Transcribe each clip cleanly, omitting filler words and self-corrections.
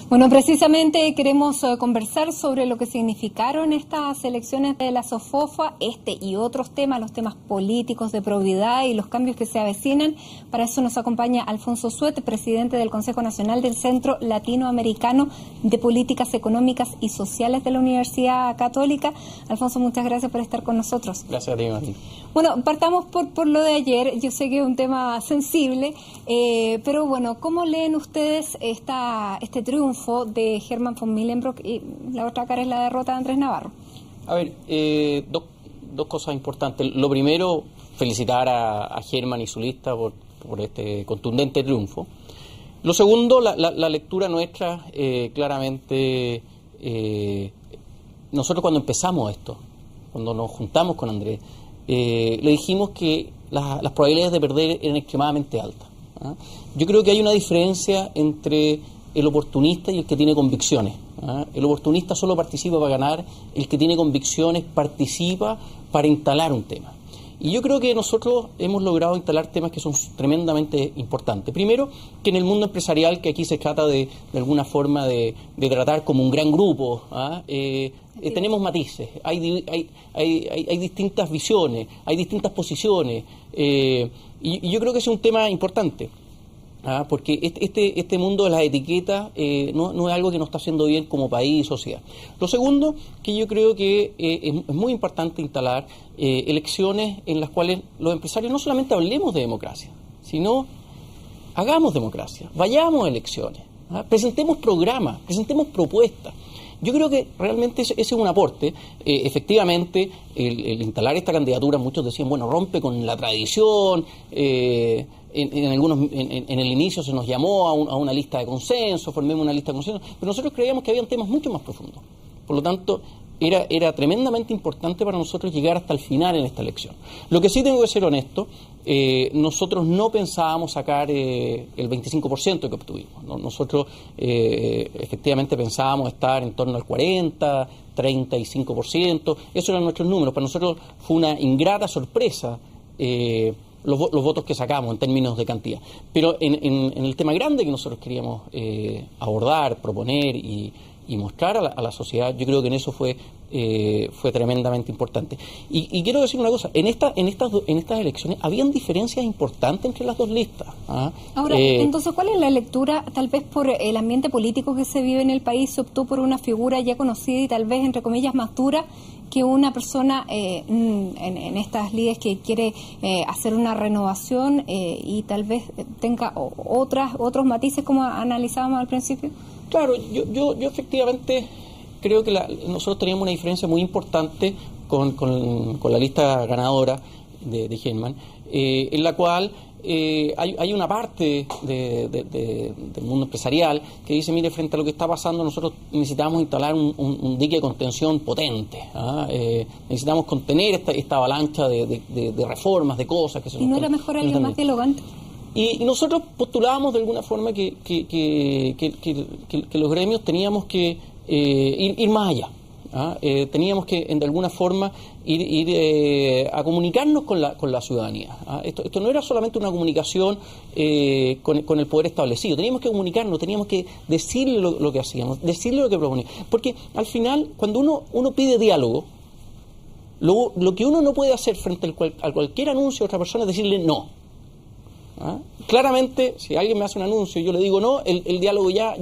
Bueno, precisamente queremos conversar sobre lo que significaron estas elecciones de la SOFOFA, este y otros temas, los temas políticos de probidad y los cambios que se avecinan. Para eso nos acompaña Alfonso Suet, presidente del Consejo Nacional del Centro Latinoamericano de Políticas Económicas y Sociales de la Universidad Católica. Alfonso, muchas gracias por estar con nosotros. Gracias a ti, Martín. Bueno, partamos por lo de ayer. Yo sé que es un tema sensible, pero bueno, ¿cómo leen ustedes este triunfo de Herman von Millenbrock y la otra cara es la derrota de Andrés Navarro? A ver, dos cosas importantes. Lo primero, felicitar a Herman y su lista por este contundente triunfo. Lo segundo, la lectura nuestra, claramente, nosotros cuando empezamos esto, cuando nos juntamos con Andrés, le dijimos que las probabilidades de perder eran extremadamente altas. Yo creo que hay una diferencia entre el oportunista y el que tiene convicciones. El oportunista solo participa para ganar, el que tiene convicciones participa para instalar un tema. Y yo creo que nosotros hemos logrado instalar temas que son tremendamente importantes. Primero, que en el mundo empresarial, que aquí se trata de alguna forma de tratar como un gran grupo, tenemos matices, hay distintas visiones, hay distintas posiciones, y yo creo que ese es un tema importante. Porque este mundo de las etiquetas no es algo que nos está haciendo bien como país y sociedad. Lo segundo, que yo creo que es muy importante instalar elecciones en las cuales los empresarios no solamente hablemos de democracia, sino hagamos democracia, vayamos a elecciones, presentemos programas, presentemos propuestas. Yo creo que realmente ese es un aporte. Efectivamente, el instalar esta candidatura, muchos decían, bueno, rompe con la tradición. En el inicio se nos llamó a una lista de consenso, formemos una lista de consenso, pero nosotros creíamos que habían temas mucho más profundos. Por lo tanto, era tremendamente importante para nosotros llegar hasta el final en esta elección. Lo que sí tengo que ser honesto, nosotros no pensábamos sacar el 25% que obtuvimos. Nosotros efectivamente pensábamos estar en torno al 40%, 35%, esos eran nuestros números. Para nosotros fue una ingrata sorpresa los votos que sacamos en términos de cantidad. Pero en el tema grande que nosotros queríamos abordar, proponer y mostrar a la sociedad, yo creo que en eso fue tremendamente importante. Y quiero decir una cosa, en estas elecciones habían diferencias importantes entre las dos listas. Ahora, entonces, ¿cuál es la lectura? Tal vez por el ambiente político que se vive en el país, se optó por una figura ya conocida y tal vez, entre comillas, más dura que una persona en estas lides que quiere hacer una renovación y tal vez tenga otros matices como analizábamos al principio. Claro, yo efectivamente creo que nosotros teníamos una diferencia muy importante con la lista ganadora de Herman, en la cual hay una parte del mundo empresarial que dice, mire, frente a lo que está pasando, nosotros necesitamos instalar un dique de contención potente. Necesitamos contener esta avalancha de reformas, de cosas que se nos... ¿Y no era mejor alguien más dialogante? Y nosotros postulábamos de alguna forma que los gremios teníamos que ir más allá. Teníamos que de alguna forma ir a comunicarnos con la ciudadanía. Esto no era solamente una comunicación con el poder establecido, teníamos que comunicarnos, teníamos que decirle lo que hacíamos, decirle lo que proponíamos, porque al final cuando uno pide diálogo, lo que uno no puede hacer frente a cualquier anuncio de otra persona es decirle no. Claramente, si alguien me hace un anuncio y yo le digo no, el diálogo ya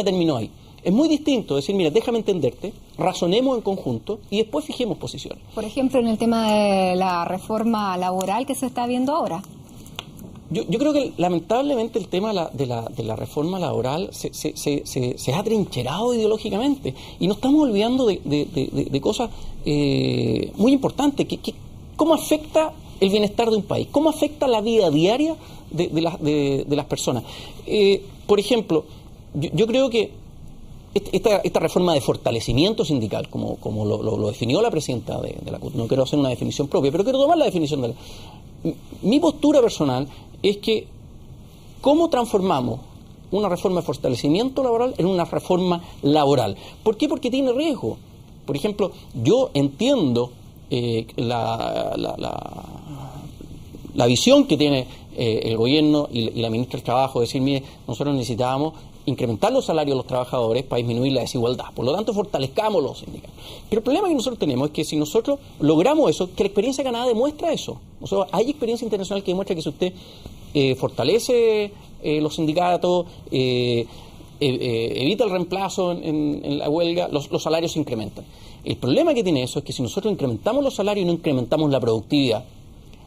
terminó ahí. Es muy distinto decir, mira, déjame entenderte, razonemos en conjunto y después fijemos posiciones. Por ejemplo, en el tema de la reforma laboral que se está viendo ahora. Yo creo que lamentablemente el tema de la reforma laboral se ha trincherado ideológicamente y nos estamos olvidando de cosas muy importantes. ¿Cómo afecta el bienestar de un país? ¿Cómo afecta la vida diaria de las personas? Por ejemplo, yo creo que esta reforma de fortalecimiento sindical, como lo definió la presidenta de la CUT, no quiero hacer una definición propia, pero quiero tomar la definición de mi postura personal es que ¿cómo transformamos una reforma de fortalecimiento laboral en una reforma laboral? ¿Por qué? Porque tiene riesgo. Por ejemplo, yo entiendo la visión que tiene el gobierno y la ministra del Trabajo, decir, mire, nosotros necesitábamos incrementar los salarios de los trabajadores para disminuir la desigualdad. Por lo tanto, fortalezcamos los sindicatos. Pero el problema que nosotros tenemos es que si nosotros logramos eso, que la experiencia ganada demuestra eso. O sea, hay experiencia internacional que demuestra que si usted fortalece los sindicatos, evita el reemplazo en la huelga, los salarios se incrementan. El problema que tiene eso es que si nosotros incrementamos los salarios y no incrementamos la productividad,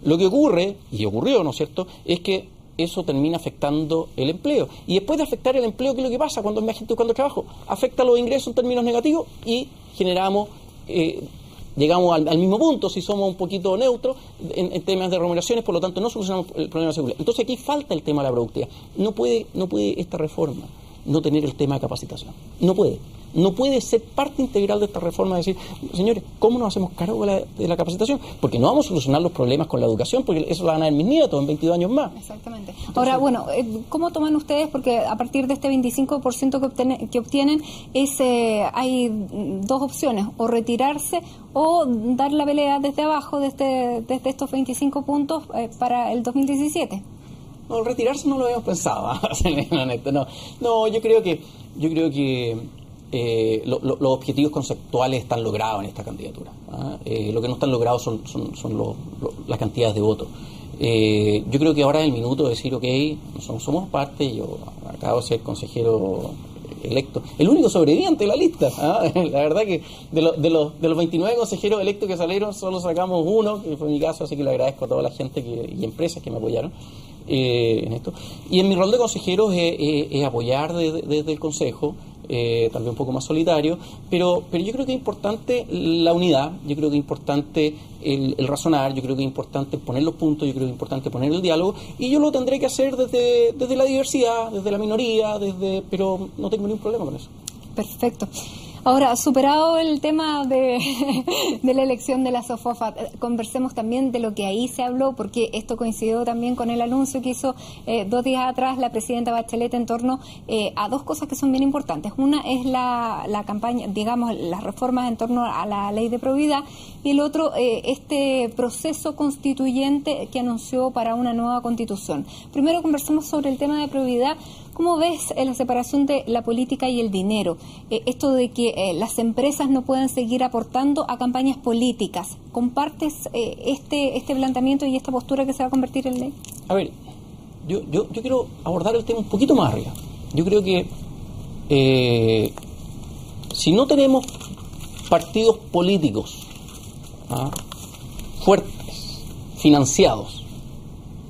lo que ocurre, y ocurrió, ¿no es cierto?, es que eso termina afectando el empleo. Y después de afectar el empleo, ¿qué es lo que pasa cuando hay más gente buscando trabajo? Afecta los ingresos en términos negativos y generamos, llegamos al mismo punto si somos un poquito neutros en temas de remuneraciones, por lo tanto no solucionamos el problema de seguridad. Entonces aquí falta el tema de la productividad. No puede esta reforma no tener el tema de capacitación. No puede ser parte integral de esta reforma decir, señores, ¿cómo nos hacemos cargo de la capacitación? Porque no vamos a solucionar los problemas con la educación, porque eso lo van a ver mis nietos en 22 años más. Exactamente. Ahora, bueno, ¿cómo toman ustedes? Porque a partir de este 25% que obtienen, hay dos opciones, o retirarse o dar la pelea desde abajo, desde estos 25 puntos para el 2017. No, retirarse no lo habíamos pensado, no, yo creo que los objetivos conceptuales están logrados en esta candidatura. Lo que no están logrados son las cantidades de votos. Yo creo que ahora es el minuto de decir, ok, somos parte, yo acabo de ser consejero electo, el único sobreviviente de la lista. La verdad que de los 29 consejeros electos que salieron, solo sacamos uno, que fue mi caso, así que le agradezco a toda la gente y empresas que me apoyaron en esto. Y en mi rol de consejero es apoyar desde el Consejo, tal vez un poco más solitario, pero yo creo que es importante la unidad, yo creo que es importante el razonar, yo creo que es importante poner los puntos, yo creo que es importante poner el diálogo, y yo lo tendré que hacer desde la diversidad, desde la minoría, pero no tengo ningún problema con eso. Perfecto. Ahora, superado el tema de la elección de la SOFOFA, conversemos también de lo que ahí se habló, porque esto coincidió también con el anuncio que hizo 2 días atrás la presidenta Bachelet en torno a dos cosas que son bien importantes. Una es la campaña, digamos, las reformas en torno a la ley de probidad, y el otro, este proceso constituyente que anunció para una nueva constitución. Primero conversemos sobre el tema de probidad. ¿Cómo ves la separación de la política y el dinero? Esto de que las empresas no pueden seguir aportando a campañas políticas. ¿Compartes este planteamiento y esta postura que se va a convertir en ley? A ver, yo quiero abordar el tema un poquito más arriba. Yo creo que si no tenemos partidos políticos fuertes, financiados,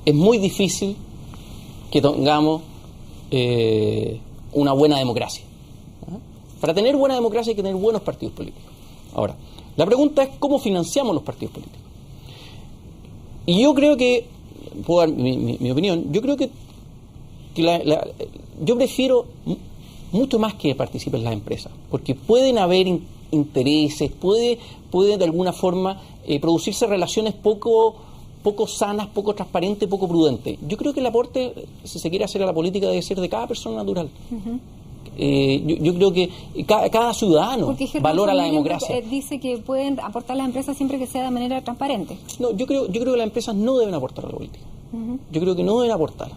es muy difícil que tengamos una buena democracia. Para tener buena democracia hay que tener buenos partidos políticos. Ahora, la pregunta es cómo financiamos los partidos políticos. Y yo creo que, puedo dar mi opinión, yo creo que yo prefiero mucho más que participen las empresas, porque pueden haber intereses, puede de alguna forma producirse relaciones poco sanas, poco transparentes, poco prudentes. Yo creo que el aporte, si se quiere hacer a la política, debe ser de cada persona natural. Yo creo que cada ciudadano valora la democracia. Dice que pueden aportar las empresas siempre que sea de manera transparente. No, yo creo que las empresas no deben aportar a la política. Yo creo que no deben aportar.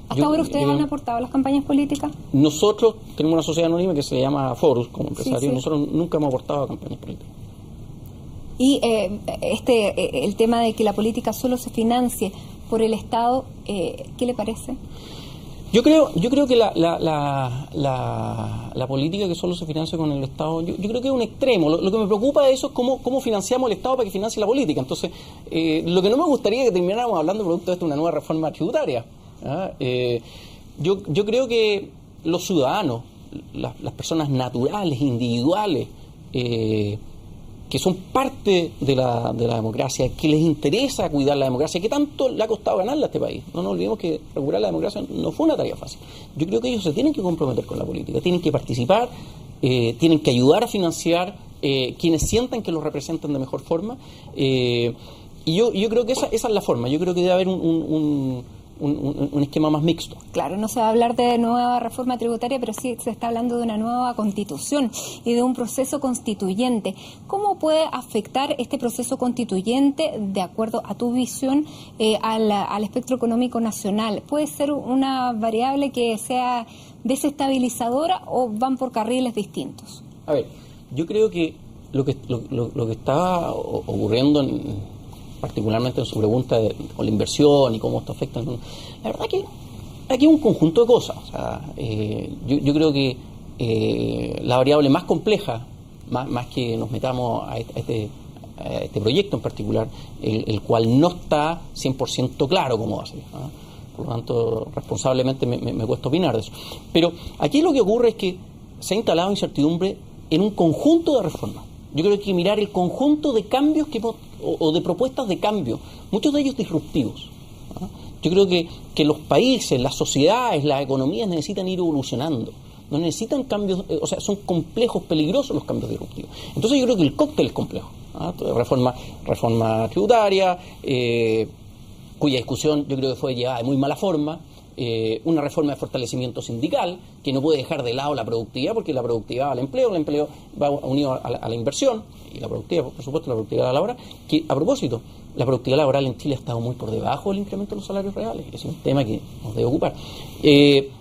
¿Hasta ahora ustedes han aportado a las campañas políticas? Nosotros tenemos una sociedad anónima que se llama Forus, como empresarios. Sí. Nosotros nunca hemos aportado a campañas políticas. Y el tema de que la política solo se financie por el Estado, ¿qué le parece? Yo creo que la política que solo se financia con el Estado, yo creo que es un extremo. Lo que me preocupa de eso es cómo financiamos el Estado para que financie la política. Entonces, lo que no me gustaría es que termináramos hablando producto de esto de una nueva reforma tributaria. Yo creo que los ciudadanos, las personas naturales, individuales, que son parte de la democracia, que les interesa cuidar la democracia, que tanto le ha costado ganarla a este país. No nos olvidemos que recuperar la democracia no fue una tarea fácil. Yo creo que ellos se tienen que comprometer con la política, tienen que participar, tienen que ayudar a financiar quienes sientan que los representan de mejor forma. Y yo creo que esa es la forma. Yo creo que debe haber un esquema más mixto. Claro, no se va a hablar de nueva reforma tributaria, pero sí se está hablando de una nueva constitución y de un proceso constituyente. ¿Cómo puede afectar este proceso constituyente, de acuerdo a tu visión, al espectro económico nacional? ¿Puede ser una variable que sea desestabilizadora o van por carriles distintos? A ver, yo creo que lo que está ocurriendo particularmente en su pregunta con la inversión y cómo esto afecta. La verdad que aquí hay un conjunto de cosas. O sea, yo creo que la variable más compleja, más que nos metamos a este proyecto en particular, el cual no está 100% claro cómo va a ser. Por lo tanto, responsablemente me cuesta opinar de eso. Pero aquí lo que ocurre es que se ha instalado incertidumbre en un conjunto de reformas. Yo creo que hay que mirar el conjunto de cambios o de propuestas de cambio, muchos de ellos disruptivos. Yo creo que los países, las sociedades, las economías necesitan ir evolucionando. No necesitan cambios, o sea, son complejos, peligrosos los cambios disruptivos. Entonces yo creo que el cóctel es complejo. Reforma tributaria, cuya discusión yo creo que fue llevada de muy mala forma. Una reforma de fortalecimiento sindical que no puede dejar de lado la productividad, porque la productividad va al empleo, el empleo va unido a la inversión, y la productividad, por supuesto, la productividad laboral, que a propósito, la productividad laboral en Chile ha estado muy por debajo del incremento de los salarios reales, es un tema que nos debe ocupar.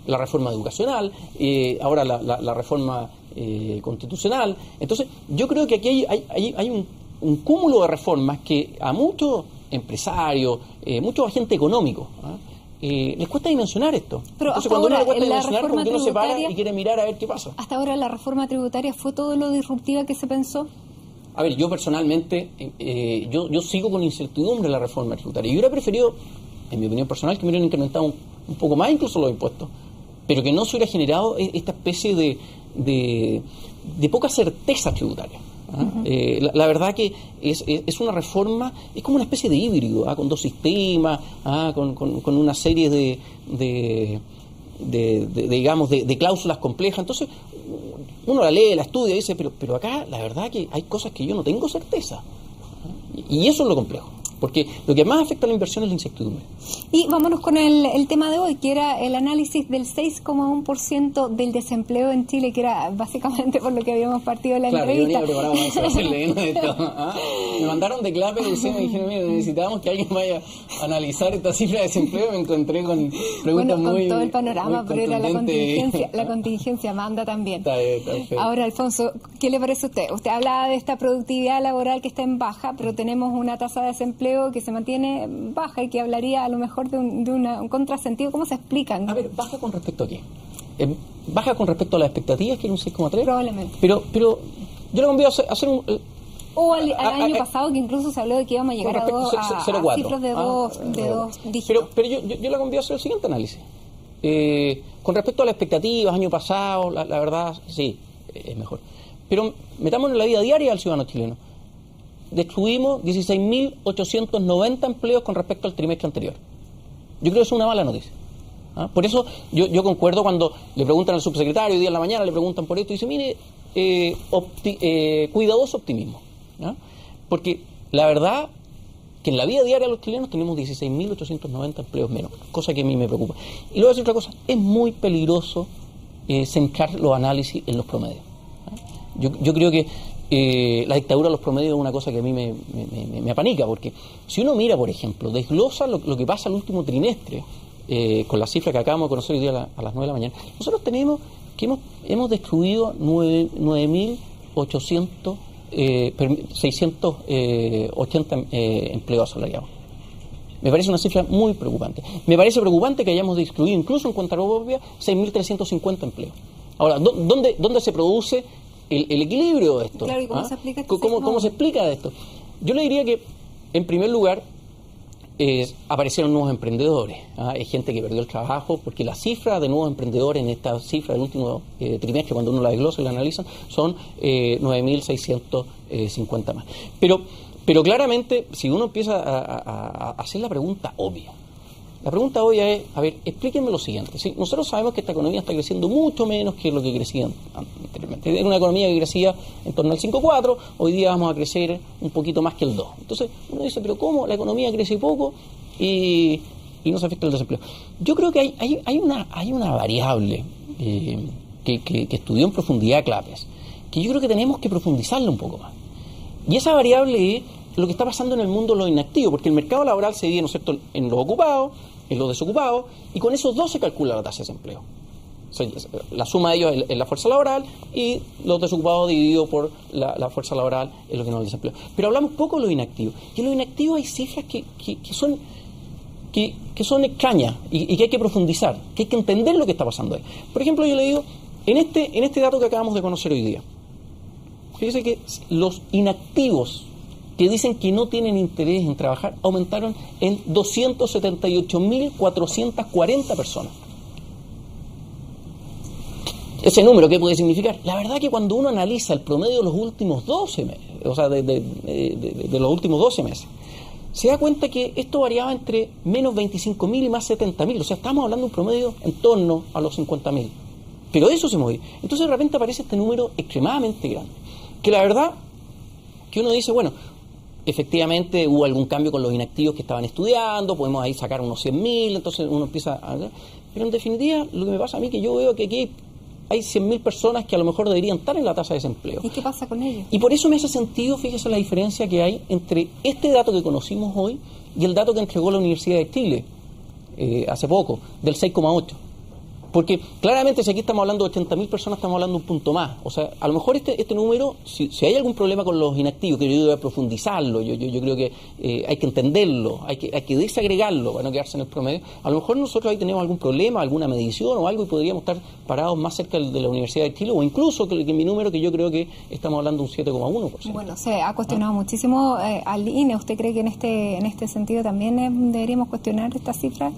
La reforma educacional, ahora la reforma constitucional. Entonces, yo creo que aquí hay un cúmulo de reformas que a muchos empresarios, muchos agentes económicos, les cuesta dimensionar esto. Pero entonces, cuando ahora, uno le cuesta dimensionar, reforma porque uno se para y quiere mirar a ver qué pasa. Hasta ahora la reforma tributaria fue todo lo disruptiva que se pensó. A ver, yo personalmente, yo sigo con incertidumbre la reforma tributaria. Yo hubiera preferido, en mi opinión personal, que me hubieran incrementado un poco más incluso los impuestos, pero que no se hubiera generado esta especie de poca certeza tributaria. La verdad que es una reforma, es como una especie de híbrido, con dos sistemas, con una serie de cláusulas complejas. Entonces uno la lee, la estudia y dice, pero acá la verdad que hay cosas que yo no tengo certeza, y eso es lo complejo, porque lo que más afecta a la inversión es la incertidumbre. Y vámonos con el tema de hoy, que era el análisis del 6,1% del desempleo en Chile, que era básicamente por lo que habíamos partido en la entrevista. Yo venía preparado para hacerle esto. Me mandaron de clave y me dijeron, mira, necesitábamos que alguien vaya a analizar esta cifra de desempleo. Me encontré con preguntas con muy todo el panorama, pero era la contingencia manda también. Está Ahora, Alfonso, ¿qué le parece a usted? Usted hablaba de esta productividad laboral que está en baja, pero tenemos una tasa de desempleo que se mantiene baja y que hablaría a lo mejor de un contrasentido. ¿Cómo se explican? A ver, ¿baja con respecto a qué? ¿Baja con respecto a las expectativas, que era un 6,3? Probablemente. Pero yo le convido a hacer un... O al año pasado, que incluso se habló de que íbamos a llegar a cifras de dos dígitos. Pero yo le convido a hacer el siguiente análisis. Con respecto a las expectativas, año pasado, la verdad, sí, es mejor. Pero metámonos en la vida diaria del ciudadano chileno. Destruimos 16.890 empleos con respecto al trimestre anterior. Yo creo que es una mala noticia. Por eso yo concuerdo cuando le preguntan al subsecretario, hoy día en la mañana le preguntan por esto, y dice, mire, cuidadoso optimismo. Porque la verdad que en la vida diaria de los chilenos tenemos 16.890 empleos menos, cosa que a mí me preocupa. Y luego voy a decir otra cosa, es muy peligroso centrar los análisis en los promedios. Yo creo que la dictadura de los promedios es una cosa que a mí me apanica, porque si uno mira, por ejemplo, desglosa lo que pasa el último trimestre, con la cifra que acabamos de conocer hoy día a las 9 de la mañana, nosotros tenemos que hemos destruido 680 empleos asalariados. Me parece una cifra muy preocupante. Me parece preocupante que hayamos destruido, incluso en cuenta propia, 6.350 empleos. Ahora, ¿dónde se produce el equilibrio de esto? Claro, ¿y cómo se explica ¿Cómo se explica esto? Yo le diría que, en primer lugar, aparecieron nuevos emprendedores. Hay gente que perdió el trabajo, porque la cifra de nuevos emprendedores en esta cifra del último trimestre, cuando uno la desglosa y la analiza, son 9.650 más. Pero claramente, si uno empieza a hacer la pregunta obvia es, a ver, explíquenme lo siguiente. ¿Sí? Nosotros sabemos que esta economía está creciendo mucho menos que lo que crecía anteriormente. Era una economía que crecía en torno al 5,4, hoy día vamos a crecer un poquito más que el 2. Entonces uno dice, pero ¿cómo? La economía crece poco y y no se afecta el desempleo. Yo creo que hay una variable que estudió en profundidad Clapes, que yo creo que tenemos que profundizarla un poco más. Y esa variable es lo que está pasando en el mundo de los inactivos, porque el mercado laboral se divide, ¿no es cierto?, en los ocupados, en los desocupados, y con esos dos se calcula la tasa de desempleo. O sea, la suma de ellos es la fuerza laboral y los desocupados dividido por la fuerza laboral es lo que nos da el desempleo. Pero hablamos poco de los inactivos. Y en los inactivos hay cifras que son extrañas y que hay que profundizar, que hay que entender lo que está pasando ahí. Por ejemplo, yo le digo, en este dato que acabamos de conocer hoy día, fíjese que los inactivos que dicen que no tienen interés en trabajar aumentaron en 278.440 personas. Ese número, ¿qué puede significar? La verdad que cuando uno analiza el promedio de los últimos 12 meses, o sea, de los últimos 12 meses, se da cuenta que esto variaba entre menos 25.000 y más 70.000. O sea, estamos hablando de un promedio en torno a los 50.000. Pero eso se movió. Entonces de repente aparece este número extremadamente grande. Que la verdad, que uno dice, bueno, efectivamente hubo algún cambio con los inactivos que estaban estudiando, podemos ahí sacar unos 100.000, entonces uno empieza a... Pero en definitiva, lo que me pasa a mí es que yo veo que aquí hay 100.000 personas que a lo mejor deberían estar en la tasa de desempleo. ¿Y qué pasa con ellos? Y por eso me hace sentido, fíjese la diferencia que hay entre este dato que conocimos hoy y el dato que entregó la Universidad de Chile hace poco, del 6,8. Porque claramente si aquí estamos hablando de 80.000 personas, estamos hablando de un punto más. O sea, a lo mejor este número, si hay algún problema con los inactivos, que yo voy a profundizarlo, yo creo que hay que entenderlo, hay que desagregarlo para no quedarse en el promedio. A lo mejor nosotros ahí tenemos algún problema, alguna medición o algo y podríamos estar parados más cerca de la Universidad de Chile o incluso que mi número, que yo creo que estamos hablando de un 7,1%. Bueno, se ha cuestionado muchísimo al INE. ¿Usted cree que en este sentido también deberíamos cuestionar esta cifra?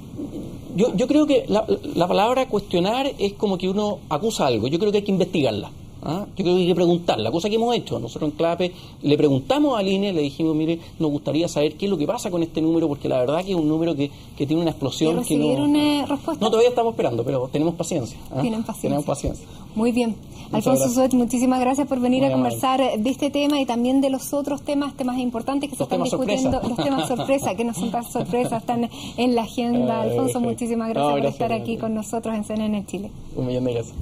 Yo creo que la palabra cuestionar es como que uno acusa algo. Yo creo que hay que investigarla. Yo creo que hay que preguntarla, cosa que hemos hecho. Nosotros en CLAPE le preguntamos al INE, le dijimos, mire, nos gustaría saber qué es lo que pasa con este número, porque la verdad que es un número que tiene una explosión. ¿Y recibieron respuesta? No, todavía estamos esperando, pero tenemos paciencia. Tienen paciencia. Tenemos paciencia. Muy bien. Alfonso Suet, muchísimas gracias por venir a conversar de este tema y también de los otros temas importantes que se están discutiendo, los temas sorpresa, que no son tan sorpresas, están en la agenda. Alfonso, muchísimas gracias por estar aquí con nosotros en CNN Chile. 1.000.000 de gracias.